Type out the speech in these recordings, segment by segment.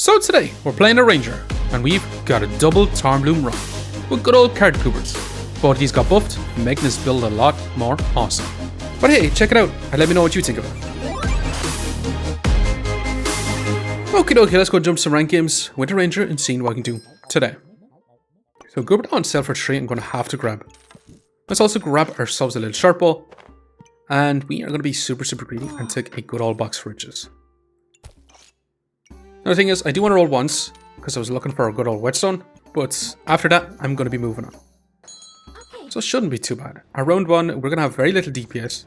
So today, we're playing a ranger, and we've got a double Thornbloom run with good old CARROT GOOBERT. Both of these got buffed, making this build a lot more awesome. But hey, check it out, and let me know what you think of it. Okie dokie, let's go jump some rank games with the ranger and see what I can do today. So GOOBERT on sale for 3, I'm going to have to grab. Let's also grab ourselves a little sharp ball, and we are going to be super greedy and take a good old box for riches. Now the thing is, I do want to roll once, because I was looking for a good old whetstone, but after that, I'm going to be moving on. So it shouldn't be too bad. Our round 1, we're going to have very little DPS,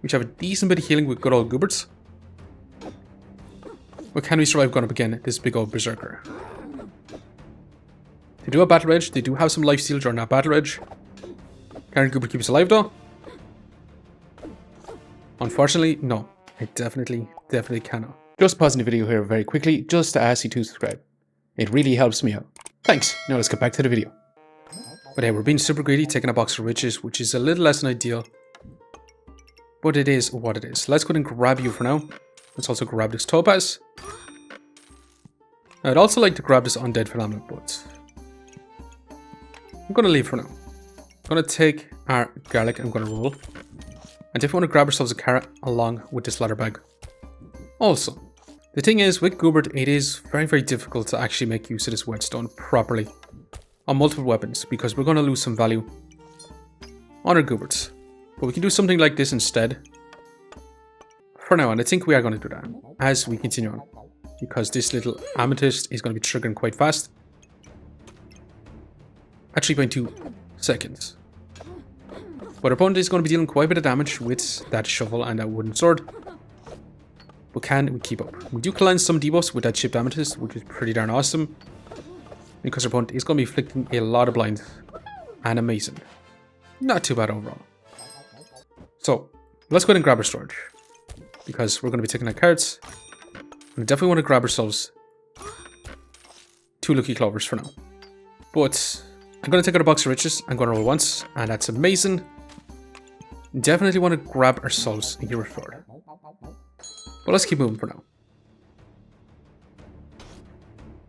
which have a decent bit of healing with good old GOOBERTs. But can we survive going up again this big old berserker? They do have battle rage, they do have some lifesteal during that battle rage. Can GOOBERT keep us alive though? Unfortunately, no. I definitely cannot. Just pausing the video here very quickly, just to ask you to subscribe. It really helps me out. Thanks. Now let's get back to the video. But hey, we're being super greedy, taking a box of riches, which is a little less than ideal. But it is what it is. Let's go ahead and grab you for now. Let's also grab this topaz. I'd also like to grab this undead phenomenon, but I'm going to leave for now. I'm going to take our garlic, I'm going to roll. And if we want to grab ourselves a carrot along with this ladder bag. Also, the thing is, with GOOBERT, it is very difficult to actually make use of this whetstone properly on multiple weapons, because we're going to lose some value on our GOOBERTs. But we can do something like this instead for now, and I think we are going to do that as we continue on, because this little amethyst is going to be triggering quite fast at 3.2 seconds. But our opponent is going to be dealing quite a bit of damage with that shovel and that wooden sword. But can we keep up? We do cleanse some debuffs with that chipped amethyst, which is pretty darn awesome, because our opponent is going to be inflicting a lot of blinds, and amazing. Not too bad overall. So let's go ahead and grab our storage, because we're going to be taking our cards. We definitely want to grab ourselves 2 lucky clovers for now. But I'm going to take out a box of riches. I'm going to roll once, and that's amazing. Definitely want to grab ourselves a hero sword. But let's keep moving for now.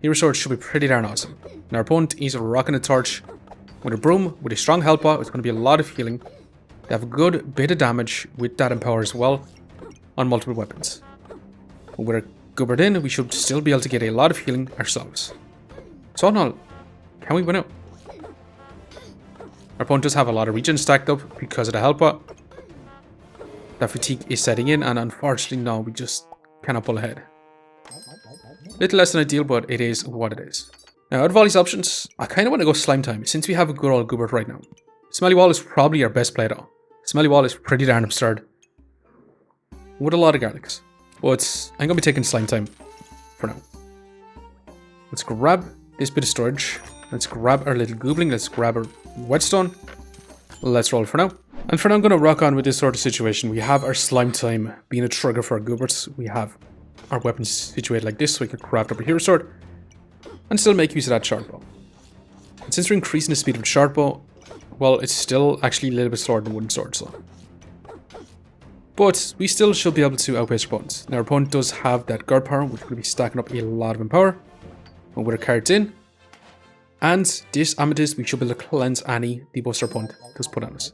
Hero sword should be pretty darn awesome. And our opponent is rocking a torch with a broom, with a strong health bot. It's going to be a lot of healing. They have a good bit of damage with that empower as well on multiple weapons. But with a GOOBERT in, we should still be able to get a lot of healing ourselves. So all in all, can we win out? Our opponent does have a lot of regen stacked up because of the health bot. That fatigue is setting in, and unfortunately, no, we just cannot pull ahead. Little less than ideal, but it is what it is. Now, out of all these options, I kind of want to go slime time, since we have a good old GOOBERT right now. Smelly Wall is probably our best play though. Smelly Wall is pretty darn absurd, with a lot of garlics. But I'm going to be taking slime time for now. Let's grab this bit of storage. Let's grab our little goobling. Let's grab our whetstone. Let's roll for now. And for now, I'm going to rock on with this sort of situation. We have our slime time being a trigger for our GOOBERTs. We have our weapons situated like this, so we can craft up a hero sword and still make use of that short bow. And since we're increasing the speed of the short bow, well, it's still actually a little bit slower than wooden sword, so. But we still should be able to outpace our opponents. Now, our opponent does have that guard power, which will be stacking up a lot of empower. And with our cards in, and this amethyst, we should be able to cleanse any debuffs our opponent does put on us.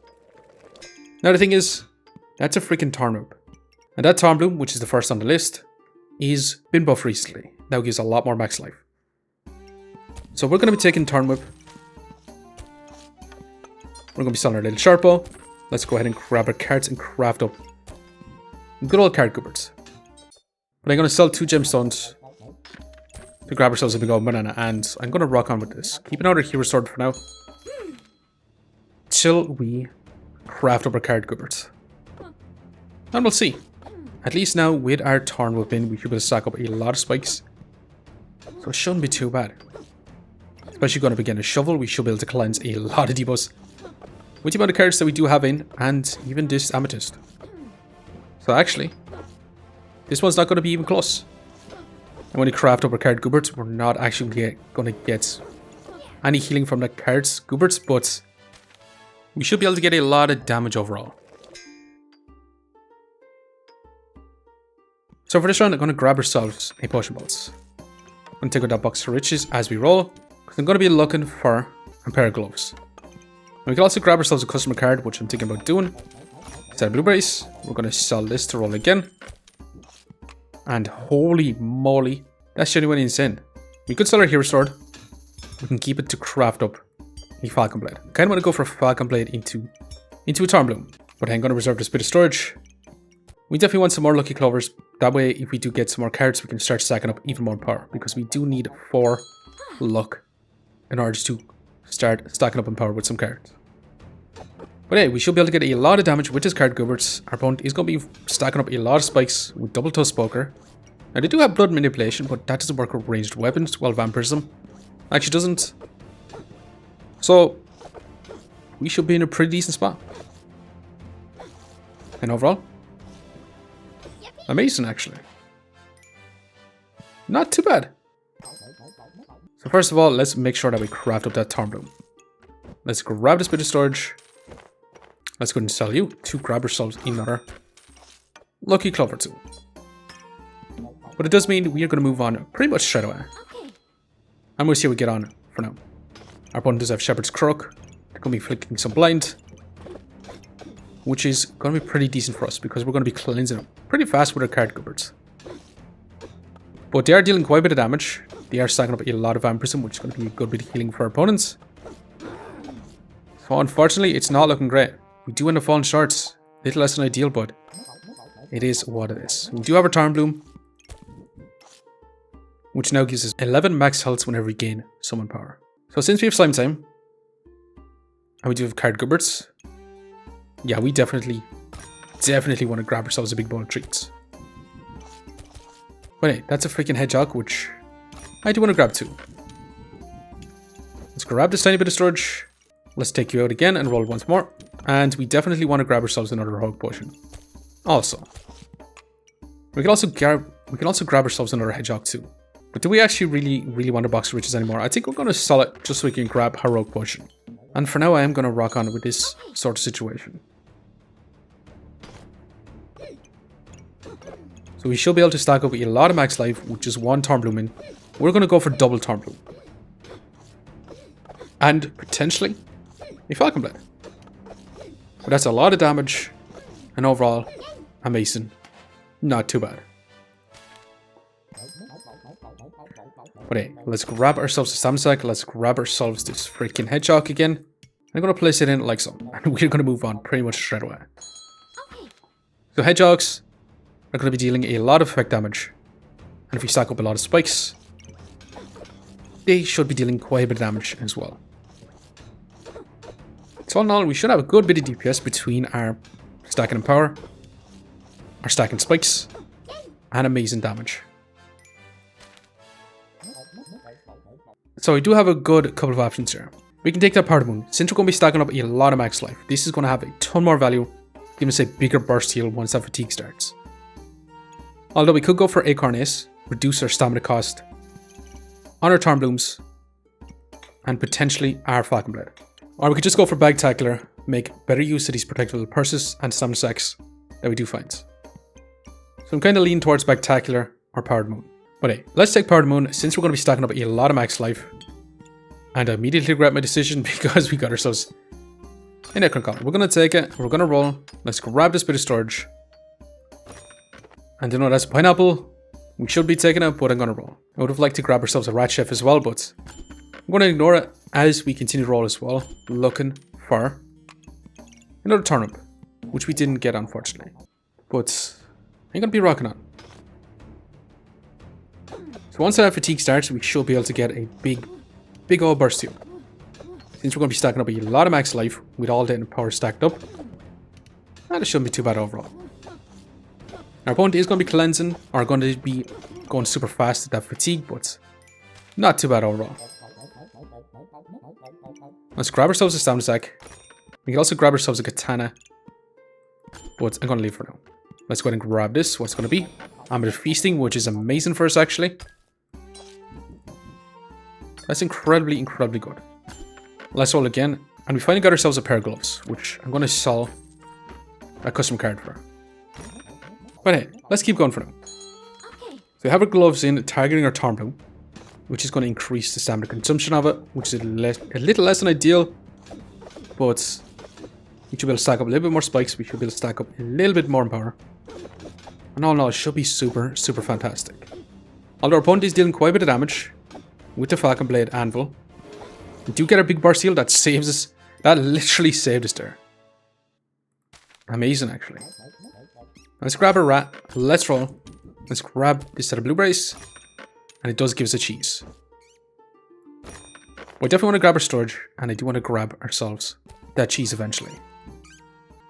Now the thing is, that's a freaking Thornbloom. And that Thornbloom, which is the first on the list, is been buffed recently. Now gives a lot more max life. So we're going to be taking Thornbloom. We're going to be selling our little sharp bow. Let's go ahead and grab our cards and craft up good old CARROT GOOBERT. But I'm going to sell 2 gemstones to grab ourselves a big old banana, and I'm going to rock on with this. Keeping out our hero sword for now, till we craft up our CARROT GOOBERT. And we'll see. At least now, with our Thornbloom in, we should be able to stack up a lot of spikes. So it shouldn't be too bad. Especially going to begin a shovel, we should be able to cleanse a lot of debuffs with the amount of cards that we do have in, and even this amethyst. So actually, this one's not going to be even close. And when we craft up our CARROT GOOBERT, we're not actually going to get any healing from the CARROT GOOBERT, but we should be able to get a lot of damage overall. So for this round, I'm going to grab ourselves a potion bolts. I'm going to take out that box of riches as we roll, because I'm going to be looking for a pair of gloves. And we can also grab ourselves a customer card, which I'm thinking about doing. Set of blueberries. We're going to sell this to roll again. And holy moly, that's genuinely insane. We could sell our hero sword. We can keep it to craft up a falcon blade. I kind of want to go for a falcon blade into a Thornbloom. But I'm going to reserve this bit of storage. We definitely want some more lucky clovers. That way, if we do get some more carrots, we can start stacking up even more power. Because we do need 4 luck in order to start stacking up in power with some carrots. But hey, we should be able to get a lot of damage with this card Gooberts. Our opponent is going to be stacking up a lot of spikes with double tusk poker. Now they do have blood manipulation, but that doesn't work with ranged weapons. Well, vampirism actually doesn't. So we should be in a pretty decent spot. And overall, amazing actually. Not too bad. So first of all, let's make sure that we craft up that Thornbloom. Let's grab this bit of storage. Let's go and sell you to grab ourselves another lucky clover too. But it does mean we are going to move on pretty much straight away. And we'll see how we get on for now. Our opponent does have Shepherd's Crook. They're going to be flicking some blind, which is going to be pretty decent for us because we're going to be cleansing them pretty fast with our card Gooberts. But they are dealing quite a bit of damage. They are stacking up a lot of vampirism, which is going to be a good bit of healing for our opponents. So unfortunately, it's not looking great. We do end up falling short. Little less than ideal, but it is what it is. We do have our Thornbloom, which now gives us 11 max health whenever we gain summon power. So since we have slime time, and we do have card Gooberts, yeah, we definitely want to grab ourselves a big bowl of treats. But hey, that's a freaking hedgehog, which I do want to grab too. Let's grab this tiny bit of storage. Let's take you out again and roll once more. And we definitely want to grab ourselves another rogue potion. Also, we can also grab ourselves another hedgehog too. But do we actually really want a box of riches anymore? I think we're going to sell it just so we can grab our rogue potion. And for now, I am going to rock on with this sort of situation. So we should be able to stack up a lot of max life with just 1 Thornbloom in. We're going to go for double Thornbloom. And potentially a falcon blade. But that's a lot of damage. And overall, amazing. Not too bad. But hey, let's grab ourselves a stamina sack. Let's grab ourselves this freaking hedgehog again. I'm going to place it in like so. And we're going to move on pretty much straight away. So hedgehogs are going to be dealing a lot of effect damage. And if we stack up a lot of spikes, they should be dealing quite a bit of damage as well. So all in all, we should have a good bit of DPS between our stacking and power, our stacking spikes, and amazing damage. So we do have a good couple of options here. We can take that Powder Moon. Since we're going to be stacking up a lot of max life, this is going to have a ton more value, giving us a bigger burst heal once that fatigue starts. Although we could go for Acorn Ace, reduce our stamina cost on our Thornblooms, and potentially our Falcon Blade. Or we could just go for Bagtacular, make better use of these protectable purses and stamina sacks that we do find. So I'm kind of leaning towards Bagtacular or Powered Moon. But hey, let's take Powered Moon since we're going to be stacking up a lot of max life. And I immediately regret my decision because we got ourselves an Acorn Collar. We're going to take it, we're going to roll. Let's grab this bit of storage. And you know, that's a pineapple. We should be taking it, but I'm going to roll. I would have liked to grab ourselves a Rat Chef as well, but I'm going to ignore it as we continue to roll as well, looking for another turnip, which we didn't get, unfortunately. But I'm going to be rocking on. So once that fatigue starts, we should be able to get a big old burst heal. Since we're going to be stacking up a lot of max life with all the power stacked up, and it shouldn't be too bad overall. Our opponent is going to be cleansing, or going to be going super fast at that fatigue, but not too bad overall. Let's grab ourselves a stamina sack. We can also grab ourselves a katana, but I'm going to leave for now. Let's go ahead and grab this. What's going to be? Amateur Feasting, which is amazing for us actually. That's incredibly good. Let's roll again, and we finally got ourselves a pair of gloves, which I'm going to sell a custom card for. But hey, let's keep going for now. So we have our gloves in, targeting our Thornbloom. which is going to increase the stamina consumption of it, which is a little less than ideal. But we should be able to stack up a little bit more spikes. We should be able to stack up a little bit more in power. And all in all, it should be super, super fantastic. Although our opponent is dealing quite a bit of damage with the Falcon Blade Anvil, we do get our big burst heal that saves us. That literally saved us there. Amazing, actually. Let's grab a rat. Let's roll. Let's grab this set of blueberries. And it does give us a cheese. We definitely want to grab our storage. And I do want to grab ourselves that cheese eventually.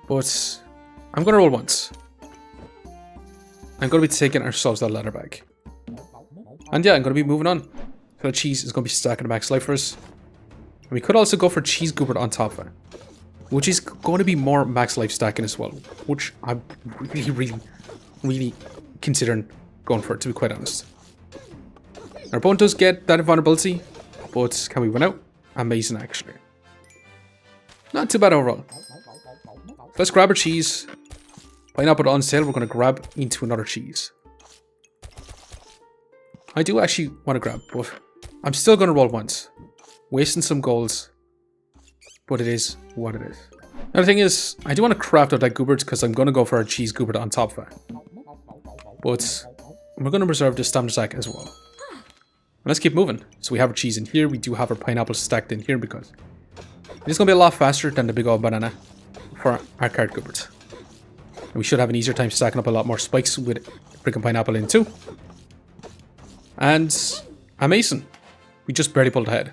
But I'm going to roll once. I'm going to be taking ourselves that leather bag. And yeah, I'm going to be moving on. So the cheese is going to be stacking the max life for us. And we could also go for cheese goobert on top of it. Which is going to be more max life stacking as well. Which I'm really considering going for it, to be quite honest. Our opponent does get that invulnerability. But can we win out? Amazing, actually. Not too bad overall. Let's grab our cheese. Pineapple on sale, we're going to grab into another cheese. I do actually want to grab, but I'm still going to roll once. Wasting some golds. But it is what it is. Now the thing is, I do want to craft out that goobert because I'm going to go for a cheese goobert on top of it. But we're going to reserve this stamina stack as well. And let's keep moving. So we have our cheese in here. We do have our pineapple stacked in here because it's going to be a lot faster than the big old banana for our carrot goobert. And we should have an easier time stacking up a lot more spikes with freaking pineapple in too. And amazing. We just barely pulled ahead.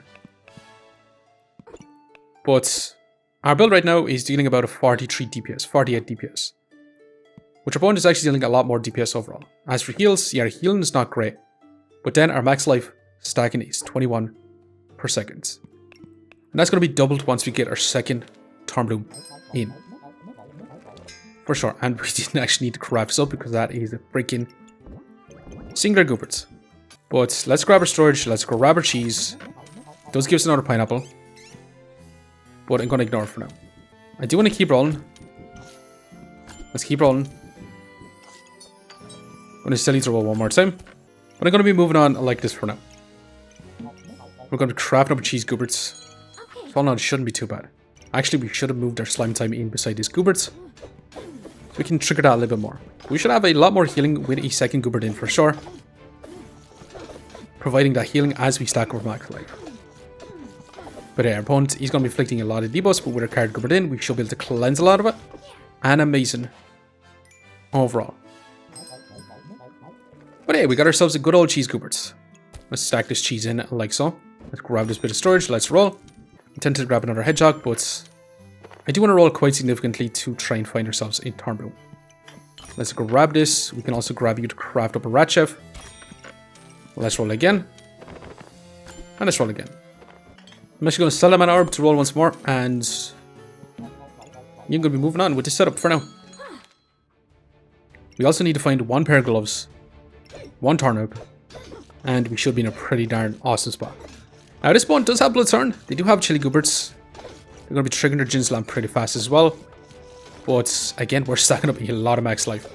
But our build right now is dealing about a 43 DPS, 48 DPS. Which our opponent is actually dealing a lot more DPS overall. As for heals, yeah, healing is not great. But then our max life stacking is 21 per second. And that's going to be doubled once we get our second Thornbloom in. For sure. And we didn't actually need to craft this up because that is a freaking singular goobert. But let's grab our storage. Let's grab our cheese. It does give us another pineapple. But I'm going to ignore it for now. I do want to keep rolling. Let's keep rolling. I'm going to still need to roll one more time. But I'm going to be moving on like this for now. We're going to be crafting up cheese gooberts. So no, it shouldn't be too bad. Actually, we should have moved our slime time in beside these gooberts. So we can trigger that a little bit more. We should have a lot more healing with a second goobert in for sure. Providing that healing as we stack our max life. But yeah, our opponent, he's going to be inflicting a lot of debuffs, but with our carrot goobert in, we should be able to cleanse a lot of it. And amazing. Overall. But hey, we got ourselves a good old cheese goobert. Let's stack this cheese in like so. Let's grab this bit of storage. Let's roll. I'm tempted to grab another hedgehog, but I do want to roll quite significantly to try and find ourselves a Thornbloom. Let's grab this. We can also grab you to craft up a rat chef. Let's roll again. And let's roll again. I'm actually going to sell them an orb to roll once more, and you're going to be moving on with this setup for now. We also need to find one pair of gloves, one turnip, and we should be in a pretty darn awesome spot. Now this one does have Bloodthorn. They do have chili gooberts. They're going to be triggering their Ginslam pretty fast as well. But again, we're stacking up a lot of max life.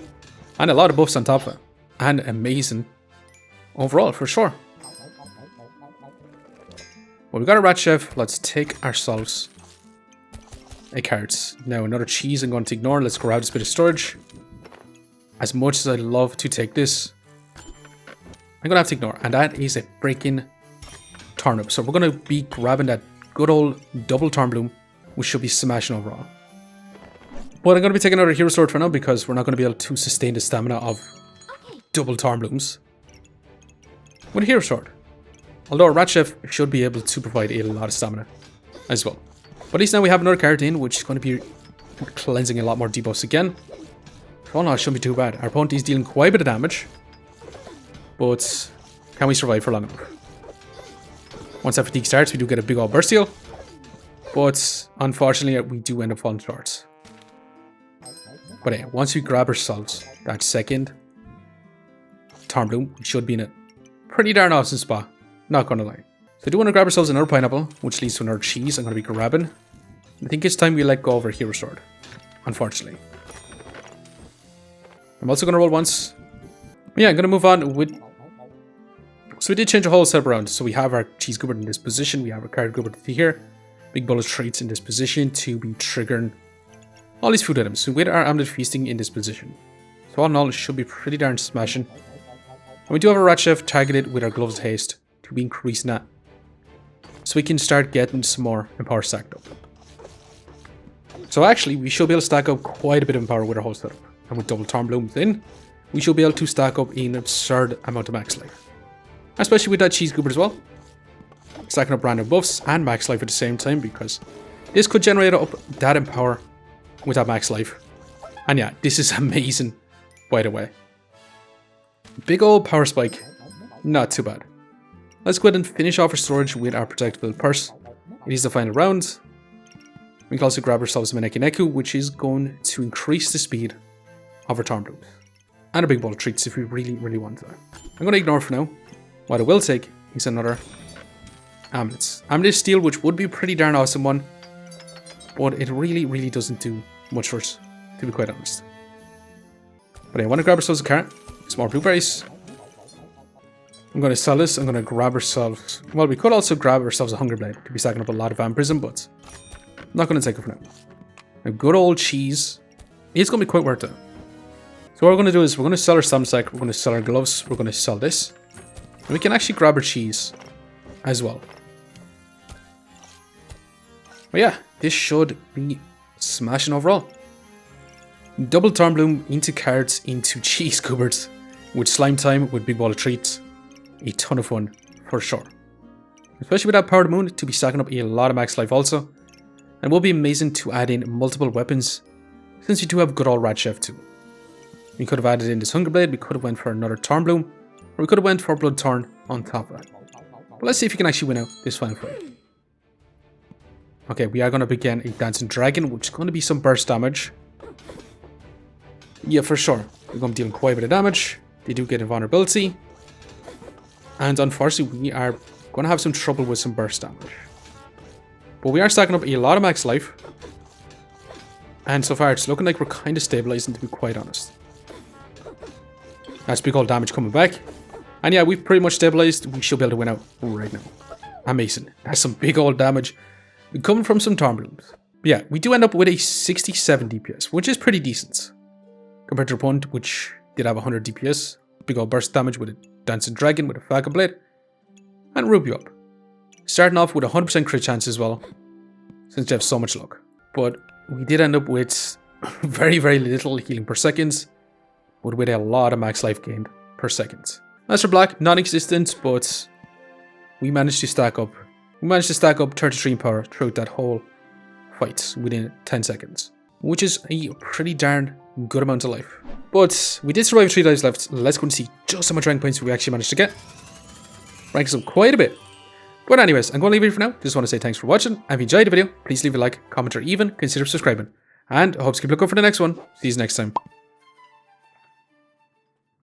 And a lot of buffs on top of it. And amazing overall, for sure. Well, we got a rat chef. Let's take ourselves a carrot. Now another cheese I'm going to ignore. Let's grab this bit of storage. As much as I love to take this, I'm going to have to ignore. And that is a freaking turnip. So we're going to be grabbing that good old double Thornbloom, which should be smashing overall. But I'm going to be taking another hero sword for now because we're not going to be able to sustain the stamina of double Thornblooms with a hero sword. Although a rat chef should be able to provide a lot of stamina as well. But at least now we have another card in, which is going to be cleansing a lot more debuffs again. Oh no, it shouldn't be too bad. Our opponent is dealing quite a bit of damage. But can we survive for long enough? Once that fatigue starts, we do get a big old burst heal. But unfortunately, we do end up falling short. But yeah, once we grab ourselves that second Thornbloom, we should be in a pretty darn awesome spot. Not gonna lie. So I do want to grab ourselves another pineapple, which leads to another cheese I'm going to be grabbing. I think it's time we let go of our hero sword. Unfortunately. I'm also going to roll once. But yeah, I'm going to move on with So we did change a whole setup around. So we have our cheese goobert in this position. We have our carrot goobert here. Big bowl of treats in this position to be triggering all these food items. So with our amulet feasting in this position. So all in all, it should be pretty darn smashing. And we do have a rat chef targeted with our gloves of haste to be increasing that. So we can start getting some more empower stacked up. So actually, we should be able to stack up quite a bit of empower with our whole setup. And with double Thornblooms in, we should be able to stack up an absurd amount of max life. Especially with that cheese goobert as well. Stacking up random buffs and max life at the same time, because this could generate up that empower with that max life. And yeah, this is amazing, by the way. Big old power spike, not too bad. Let's go ahead and finish off our storage with our protectable purse. It is the final round. We can also grab ourselves a Neku, which is going to increase the speed of our Thornblooms. And a big bowl of treats if we really, really want that. I'm going to ignore for now. What I will take is another amulets. Amulet steel, which would be a pretty darn awesome one. But it really, really doesn't do much for us, to be quite honest. But I want to grab ourselves a carrot. Some more blueberries. I'm going to sell this. I'm going to grab ourselves... Well, we could also grab ourselves a hunger blade to be stacking up a lot of vampirism, but I'm not going to take it for now. A good old cheese. It's going to be quite worth it. So what we're going to do is we're going to sell our stamina stack. We're going to sell our gloves. We're going to sell this. And we can actually grab our cheese as well. But yeah, this should be smashing overall. Double Thornbloom into carrots into cheese gooberts with slime time with big ball of treats. A ton of fun for sure. Especially with that power of the moon to be stacking up a lot of max life also. And it will be amazing to add in multiple weapons since you do have good old rat chef too. We could have added in this hunger blade, we could have went for another Thornbloom, or we could have went for blood thorn on top of it. But let's see if we can actually win out this final fight. Okay, we are going to begin a dancing dragon, which is going to be some burst damage. Yeah, for sure. We're going to be dealing quite a bit of damage. They do get invulnerability. And unfortunately, we are going to have some trouble with some burst damage. But we are stacking up a lot of max life. And so far, it's looking like we're kind of stabilizing, to be quite honest. That's big old damage coming back. And yeah, we've pretty much stabilized. We should be able to win out right now. Amazing. That's some big old damage coming from some Thornblooms. But yeah, we do end up with a 67 DPS, which is pretty decent. Compared to our opponent, which did have 100 DPS. Big old burst damage with a dancing dragon with a falcon blade. And Ruby up. Starting off with a 100% crit chance as well, since you have so much luck. But we did end up with very, very little healing per second, but with a lot of max life gained per second. As for black, non-existent, but we managed to stack up. We managed to stack up 33 in power throughout that whole fight within 10 seconds, which is a pretty darn good amount of life. But we did survive 3 lives left. Let's go and see just how much rank points we actually managed to get. Ranks up quite a bit. But anyways, I'm going to leave it for now. Just want to say thanks for watching. And if you enjoyed the video, please leave a like, comment, or even consider subscribing. And I hope to keep looking for the next one. See you next time.